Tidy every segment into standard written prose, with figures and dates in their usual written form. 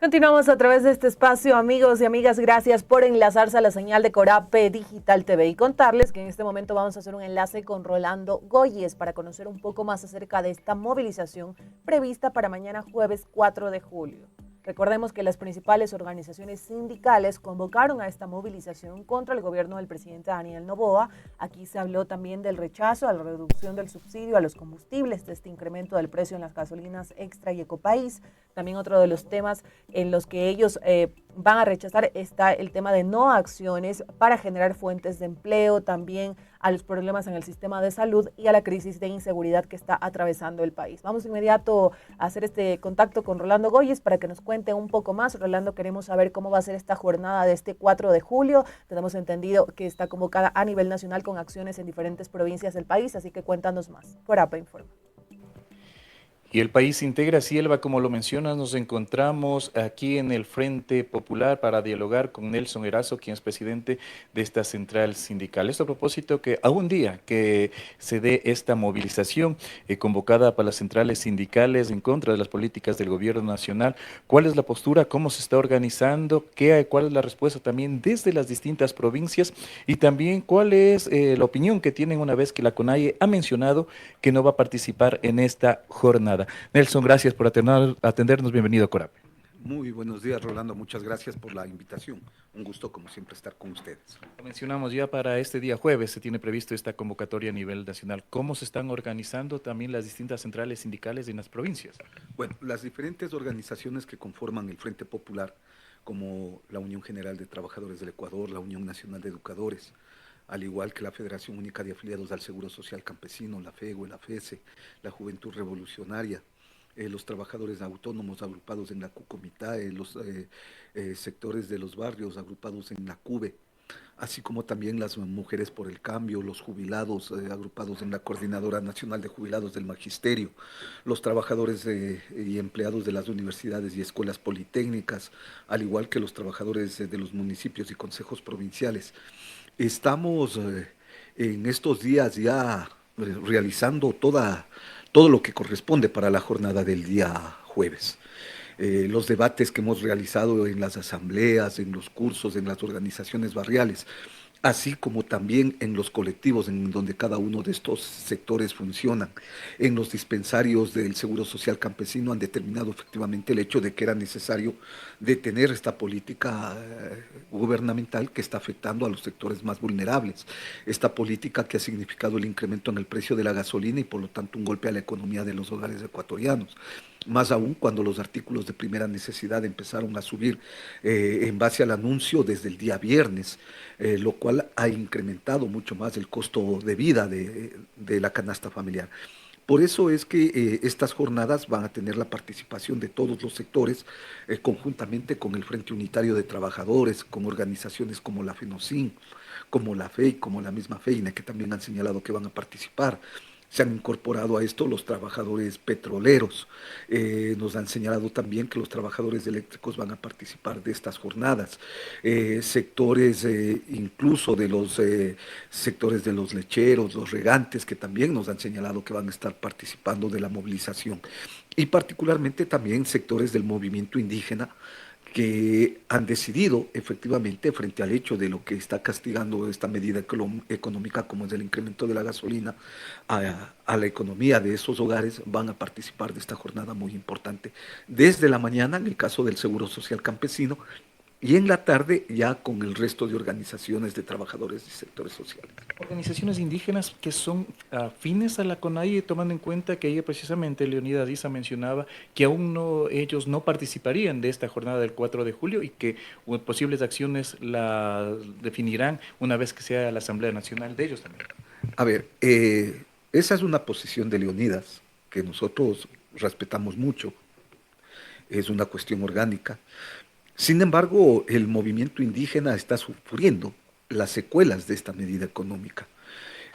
Continuamos a través de este espacio, amigos y amigas. Gracias por enlazarse a la señal de Corape Digital TV y contarles que en este momento vamos a hacer un enlace con Rolando Goyes para conocer un poco más acerca de esta movilización prevista para mañana jueves 4 de julio. Recordemos que las principales organizaciones sindicales convocaron a esta movilización contra el gobierno del presidente Daniel Noboa. Aquí se habló también del rechazo a la reducción del subsidio a los combustibles, de este incremento del precio en las gasolinas Extra y Ecopaís. También otro de los temas en los que ellos van a rechazar está el tema de no acciones para generar fuentes de empleo, también a los problemas en el sistema de salud y a la crisis de inseguridad que está atravesando el país. Vamos de inmediato a hacer este contacto con Rolando Goyes para que nos cuente un poco más. Rolando, queremos saber cómo va a ser esta jornada de este 4 de julio. Tenemos entendido que está convocada a nivel nacional con acciones en diferentes provincias del país, así que cuéntanos más. Corapa informa. Y el país integra, Cielva, como lo mencionas, nos encontramos aquí en el Frente Popular para dialogar con Nelson Erazo, quien es presidente de esta central sindical. Esto a propósito que a un día que se dé esta movilización convocada para las centrales sindicales en contra de las políticas del gobierno nacional, ¿cuál es la postura? ¿Cómo se está organizando? ¿Cuál es la respuesta también desde las distintas provincias? Y también, ¿cuál es la opinión que tienen una vez que la CONAIE ha mencionado que no va a participar en esta jornada? Nelson, gracias por atendernos. Bienvenido a Corape. Muy buenos días, Rolando. Muchas gracias por la invitación. Un gusto, como siempre, estar con ustedes. Lo mencionamos ya para este día jueves, se tiene previsto esta convocatoria a nivel nacional. ¿Cómo se están organizando también las distintas centrales sindicales en las provincias? Bueno, las diferentes organizaciones que conforman el Frente Popular, como la Unión General de Trabajadores del Ecuador, la Unión Nacional de Educadores, al igual que la Federación Única de Afiliados al Seguro Social Campesino, la FEGO, la FESE, la Juventud Revolucionaria, los trabajadores autónomos agrupados en la CUCOMITAE, los sectores de los barrios agrupados en la CUBE, así como también las mujeres por el cambio, los jubilados agrupados en la Coordinadora Nacional de Jubilados del Magisterio, los trabajadores y empleados de las universidades y escuelas politécnicas, al igual que los trabajadores de los municipios y consejos provinciales. Estamos en estos días ya realizando todo lo que corresponde para la jornada del día jueves. Los debates que hemos realizado en las asambleas, en los cursos, en las organizaciones barriales, así como también en los colectivos en donde cada uno de estos sectores funcionan. En los dispensarios del Seguro Social Campesino han determinado efectivamente el hecho de que era necesario detener esta política gubernamental que está afectando a los sectores más vulnerables. Esta política que ha significado el incremento en el precio de la gasolina y por lo tanto un golpe a la economía de los hogares ecuatorianos. Más aún cuando los artículos de primera necesidad empezaron a subir en base al anuncio desde el día viernes, lo cual ha incrementado mucho más el costo de vida de la canasta familiar. Por eso es que estas jornadas van a tener la participación de todos los sectores, conjuntamente con el Frente Unitario de Trabajadores, con organizaciones como la FENOCIN, como la FEI, como la misma FEINA, que también han señalado que van a participar. Se han incorporado a esto los trabajadores petroleros. Nos han señalado también que los trabajadores eléctricos van a participar de estas jornadas. Sectores incluso de los sectores de los lecheros, los regantes, que también nos han señalado que van a estar participando de la movilización. Y particularmente también sectores del movimiento indígena, que han decidido efectivamente frente al hecho de lo que está castigando esta medida económica como es el incremento de la gasolina a la economía de esos hogares, van a participar de esta jornada muy importante desde la mañana en el caso del Seguro Social Campesino y en la tarde ya con el resto de organizaciones de trabajadores y sectores sociales. Organizaciones indígenas que son afines a la CONAIE, tomando en cuenta que ella precisamente, Leonidas Diza, mencionaba que aún no, ellos no participarían de esta jornada del 4 de julio y que posibles acciones la definirán una vez que sea la Asamblea Nacional de ellos también. A ver, esa es una posición de Leonidas que nosotros respetamos mucho, es una cuestión orgánica. Sin embargo, el movimiento indígena está sufriendo las secuelas de esta medida económica.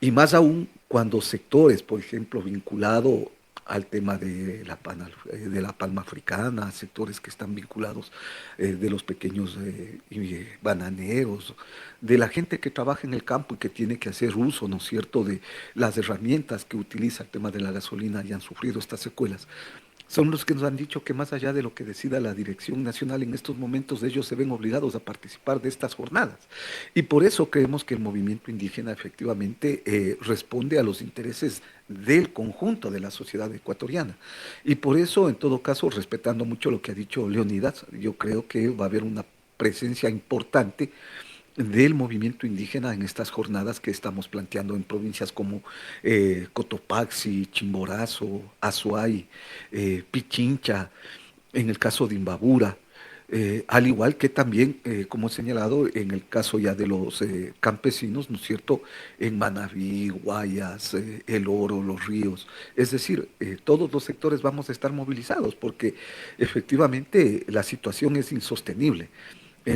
Y más aún cuando sectores, por ejemplo, vinculados al tema de la palma africana, sectores que están vinculados de los pequeños bananeros, de la gente que trabaja en el campo y que tiene que hacer uso, ¿no es cierto?, de las herramientas que utiliza el tema de la gasolina y han sufrido estas secuelas. son los que nos han dicho que más allá de lo que decida la Dirección Nacional en estos momentos, ellos se ven obligados a participar de estas jornadas. Y por eso creemos que el movimiento indígena efectivamente responde a los intereses del conjunto de la sociedad ecuatoriana. Y por eso, en todo caso, respetando mucho lo que ha dicho Leonidas, yo creo que va a haber una presencia importante del movimiento indígena en estas jornadas que estamos planteando en provincias como Cotopaxi, Chimborazo, Azuay, Pichincha, en el caso de Imbabura, al igual que también, como he señalado, en el caso ya de los campesinos, ¿no es cierto?, en Manabí, Guayas, El Oro, Los Ríos, es decir, todos los sectores vamos a estar movilizados porque efectivamente la situación es insostenible.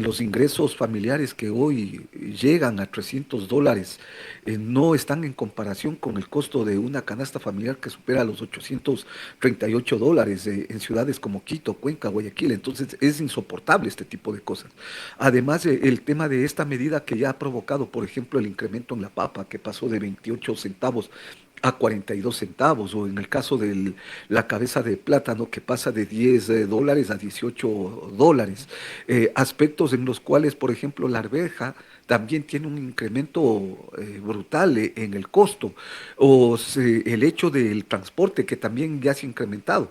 Los ingresos familiares que hoy llegan a $300 no están en comparación con el costo de una canasta familiar que supera los $838 en ciudades como Quito, Cuenca, Guayaquil. Entonces es insoportable este tipo de cosas. Además, el tema de esta medida que ya ha provocado, por ejemplo, el incremento en la papa, que pasó de 28 centavos a 42 centavos, o en el caso de la cabeza de plátano que pasa de $10 a $18, aspectos en los cuales, por ejemplo, la arveja también tiene un incremento brutal en el costo, el hecho del transporte que también ya se ha incrementado.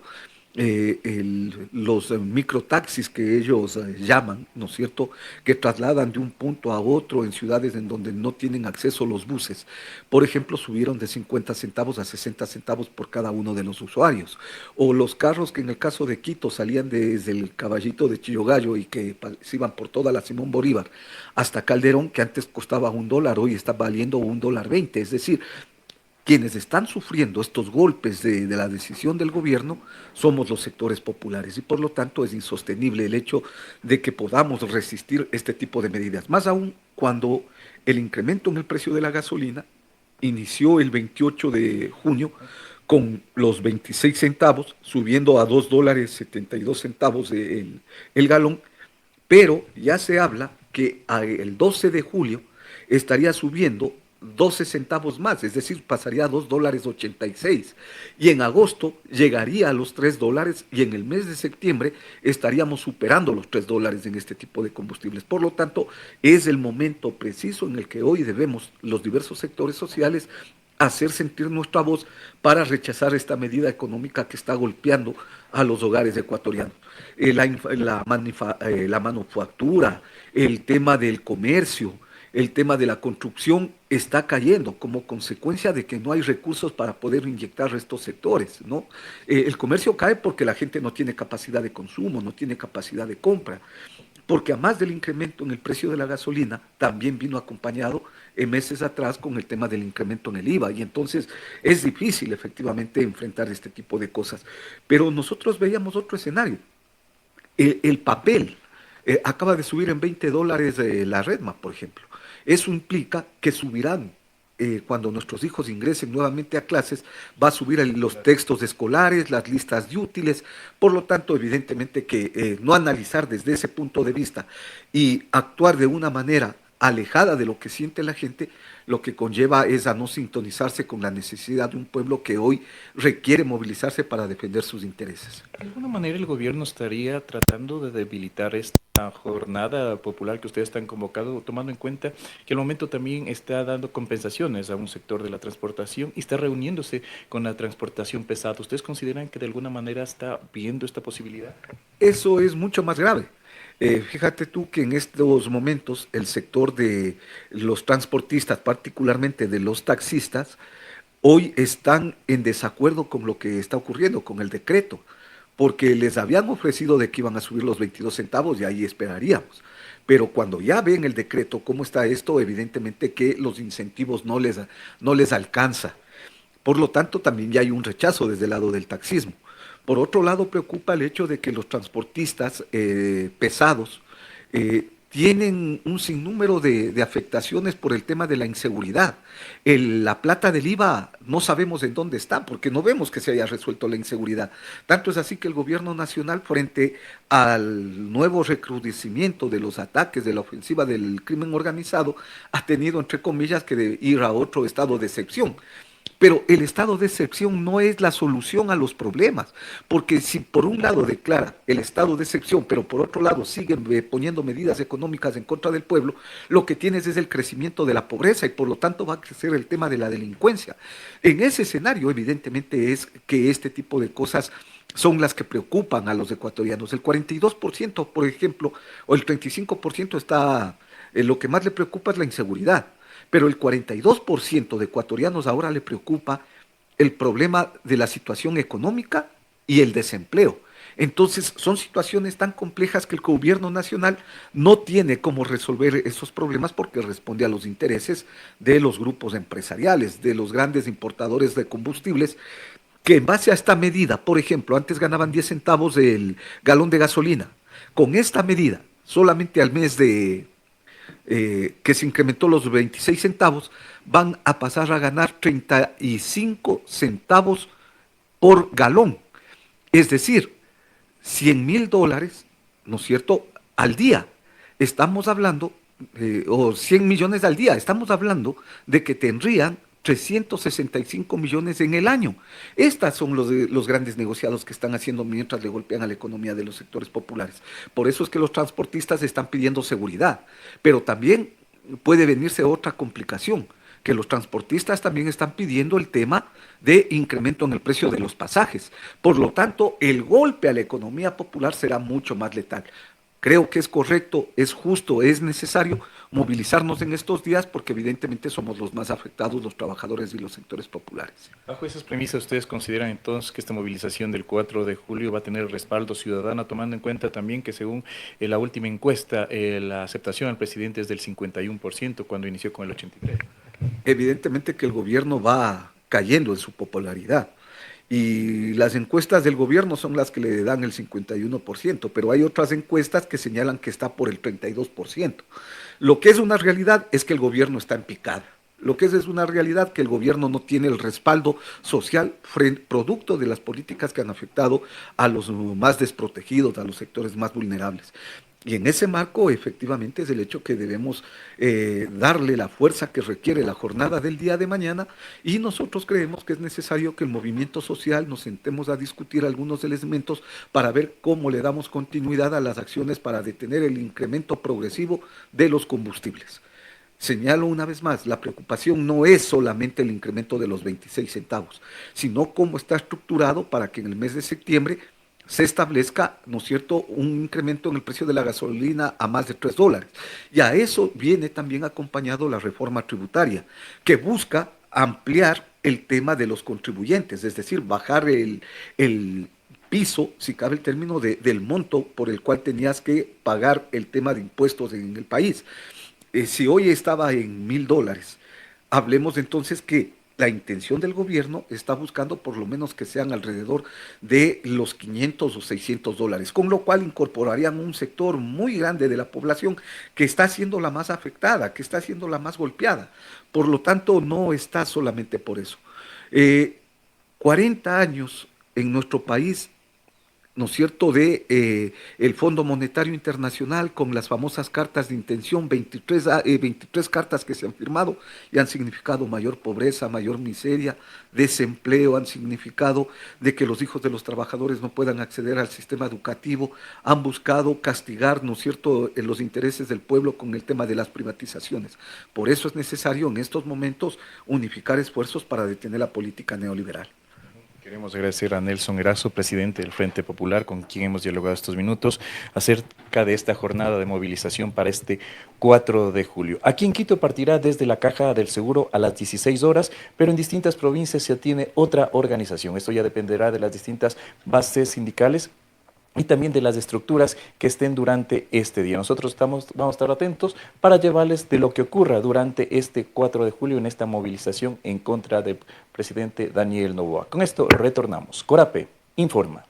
Los microtaxis que ellos llaman, ¿no es cierto?, que trasladan de un punto a otro en ciudades en donde no tienen acceso los buses. Por ejemplo, subieron de 50 centavos a 60 centavos por cada uno de los usuarios. O los carros que en el caso de Quito salían desde el Caballito de Chillogallo y que se iban por toda la Simón Bolívar hasta Calderón, que antes costaba $1, hoy está valiendo $1.20. Es decir, quienes están sufriendo estos golpes de la decisión del gobierno somos los sectores populares y por lo tanto es insostenible el hecho de que podamos resistir este tipo de medidas. Más aún cuando el incremento en el precio de la gasolina inició el 28 de junio con los 26 centavos, subiendo a $2.72 el galón, pero ya se habla que el 12 de julio estaría subiendo 12 centavos más, es decir, pasaría a $2.86 y en agosto llegaría a los $3 y en el mes de septiembre estaríamos superando los $3 en este tipo de combustibles. Por lo tanto, es el momento preciso en el que hoy debemos los diversos sectores sociales hacer sentir nuestra voz para rechazar esta medida económica que está golpeando a los hogares ecuatorianos. La manufactura, el tema del comercio, el tema de la construcción está cayendo como consecuencia de que no hay recursos para poder inyectar estos sectores, ¿no? El comercio cae porque la gente no tiene capacidad de consumo, no tiene capacidad de compra, porque además del incremento en el precio de la gasolina, también vino acompañado en meses atrás con el tema del incremento en el IVA, y entonces es difícil efectivamente enfrentar este tipo de cosas. Pero nosotros veíamos otro escenario. El papel acaba de subir en $20 la Redma, por ejemplo. Eso implica que subirán, cuando nuestros hijos ingresen nuevamente a clases, va a subir los textos escolares, las listas de útiles, por lo tanto, evidentemente que no analizar desde ese punto de vista y actuar de una manera alejada de lo que siente la gente, lo que conlleva es a no sintonizarse con la necesidad de un pueblo que hoy requiere movilizarse para defender sus intereses. De alguna manera el gobierno estaría tratando de debilitar esta jornada popular que ustedes están convocando, tomando en cuenta que al momento también está dando compensaciones a un sector de la transportación y está reuniéndose con la transportación pesada. ¿Ustedes consideran que de alguna manera está viendo esta posibilidad? Eso es mucho más grave. Fíjate tú que en estos momentos el sector de los transportistas, particularmente de los taxistas, hoy están en desacuerdo con lo que está ocurriendo, con el decreto, porque les habían ofrecido de que iban a subir los 22 centavos y ahí esperaríamos. Pero cuando ya ven el decreto, cómo está esto, evidentemente que los incentivos no les alcanza. Por lo tanto, también ya hay un rechazo desde el lado del taxismo. Por otro lado, preocupa el hecho de que los transportistas pesados tienen un sinnúmero de afectaciones por el tema de la inseguridad. La plata del IVA no sabemos en dónde está, porque no vemos que se haya resuelto la inseguridad. Tanto es así que el gobierno nacional, frente al nuevo recrudecimiento de los ataques, de la ofensiva del crimen organizado, ha tenido, entre comillas, que ir a otro estado de excepción. Pero el estado de excepción no es la solución a los problemas, porque si por un lado declara el estado de excepción, pero por otro lado siguen poniendo medidas económicas en contra del pueblo, lo que tienes es el crecimiento de la pobreza y por lo tanto va a crecer el tema de la delincuencia. En ese escenario, evidentemente, es que este tipo de cosas son las que preocupan a los ecuatorianos. El 42%, por ejemplo, o el 35% está, lo que más le preocupa es la inseguridad. Pero el 42% de ecuatorianos ahora le preocupa el problema de la situación económica y el desempleo. Entonces, son situaciones tan complejas que el gobierno nacional no tiene cómo resolver esos problemas porque responde a los intereses de los grupos empresariales, de los grandes importadores de combustibles, que en base a esta medida, por ejemplo, antes ganaban 10 centavos el galón de gasolina. Con esta medida, solamente al mes que se incrementó los 26 centavos, van a pasar a ganar 35 centavos por galón. Es decir, $100,000, ¿no es cierto?, al día. Estamos hablando, o 100 millones al día, estamos hablando de que tendrían 365 millones en el año. Estas son los grandes negociados que están haciendo mientras le golpean a la economía de los sectores populares. Por eso es que los transportistas están pidiendo seguridad, pero también puede venirse otra complicación, que los transportistas también están pidiendo el tema de incremento en el precio de los pasajes. Por lo tanto, el golpe a la economía popular será mucho más letal. Creo que es correcto, es justo, es necesario movilizarnos en estos días porque evidentemente somos los más afectados, los trabajadores y los sectores populares. Bajo esas premisas, ¿ustedes consideran entonces que esta movilización del 4 de julio va a tener respaldo ciudadano, tomando en cuenta también que según la última encuesta, la aceptación al presidente es del 51% cuando inició con el 83%? Evidentemente que el gobierno va cayendo en su popularidad. Y las encuestas del gobierno son las que le dan el 51%, pero hay otras encuestas que señalan que está por el 32%. Lo que es una realidad es que el gobierno está en picada. Lo que es una realidad que el gobierno no tiene el respaldo social producto de las políticas que han afectado a los más desprotegidos, a los sectores más vulnerables. Y en ese marco, efectivamente, es el hecho que debemos darle la fuerza que requiere la jornada del día de mañana y nosotros creemos que es necesario que el movimiento social nos sentemos a discutir algunos elementos para ver cómo le damos continuidad a las acciones para detener el incremento progresivo de los combustibles. Señalo una vez más, la preocupación no es solamente el incremento de los 26 centavos, sino cómo está estructurado para que en el mes de septiembre se establezca, ¿no es cierto?, un incremento en el precio de la gasolina a más de $3. Y a eso viene también acompañado la reforma tributaria, que busca ampliar el tema de los contribuyentes, es decir, bajar el piso, si cabe el término, del monto por el cual tenías que pagar el tema de impuestos en el país. Si hoy estaba en $1,000, hablemos entonces que la intención del gobierno está buscando por lo menos que sean alrededor de los $500 o $600, con lo cual incorporarían un sector muy grande de la población que está siendo la más afectada, que está siendo la más golpeada. Por lo tanto, no está solamente por eso. 40 años en nuestro país, ¿no es cierto?, de el Fondo Monetario Internacional con las famosas cartas de intención, 23 cartas que se han firmado y han significado mayor pobreza, mayor miseria, desempleo, han significado de que los hijos de los trabajadores no puedan acceder al sistema educativo, han buscado castigar, ¿no es cierto?, los intereses del pueblo con el tema de las privatizaciones. Por eso es necesario en estos momentos unificar esfuerzos para detener la política neoliberal. Queremos agradecer a Nelson Erazo, presidente del Frente Popular, con quien hemos dialogado estos minutos acerca de esta jornada de movilización para este 4 de julio. Aquí en Quito partirá desde la Caja del Seguro a las 16 horas, pero en distintas provincias se tiene otra organización. Esto ya dependerá de las distintas bases sindicales y también de las estructuras que estén durante este día. Nosotros vamos a estar atentos para llevarles de lo que ocurra durante este 4 de julio en esta movilización en contra del presidente Daniel Noboa. Con esto retornamos. Corape informa.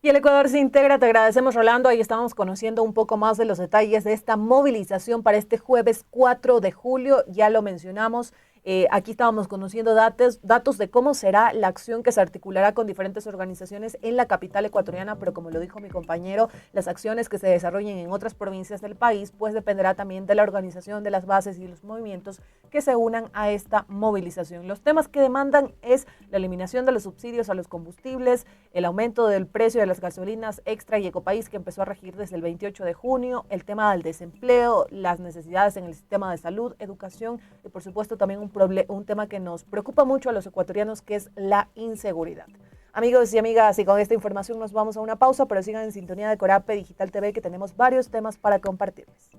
Y el Ecuador se integra, te agradecemos, Rolando. Ahí estamos conociendo un poco más de los detalles de esta movilización para este jueves 4 de julio. Ya lo mencionamos, Aquí estábamos conociendo datos de cómo será la acción que se articulará con diferentes organizaciones en la capital ecuatoriana, pero como lo dijo mi compañero, las acciones que se desarrollen en otras provincias del país, pues dependerá también de la organización de las bases y los movimientos que se unan a esta movilización. Los temas que demandan es la eliminación de los subsidios a los combustibles, el aumento del precio de las gasolinas extra y ecopaís que empezó a regir desde el 28 de junio, el tema del desempleo, las necesidades en el sistema de salud, educación y por supuesto también un tema que nos preocupa mucho a los ecuatorianos, que es la inseguridad. Amigos y amigas, y con esta información nos vamos a una pausa, pero sigan en sintonía de Corape Digital TV, que tenemos varios temas para compartirles.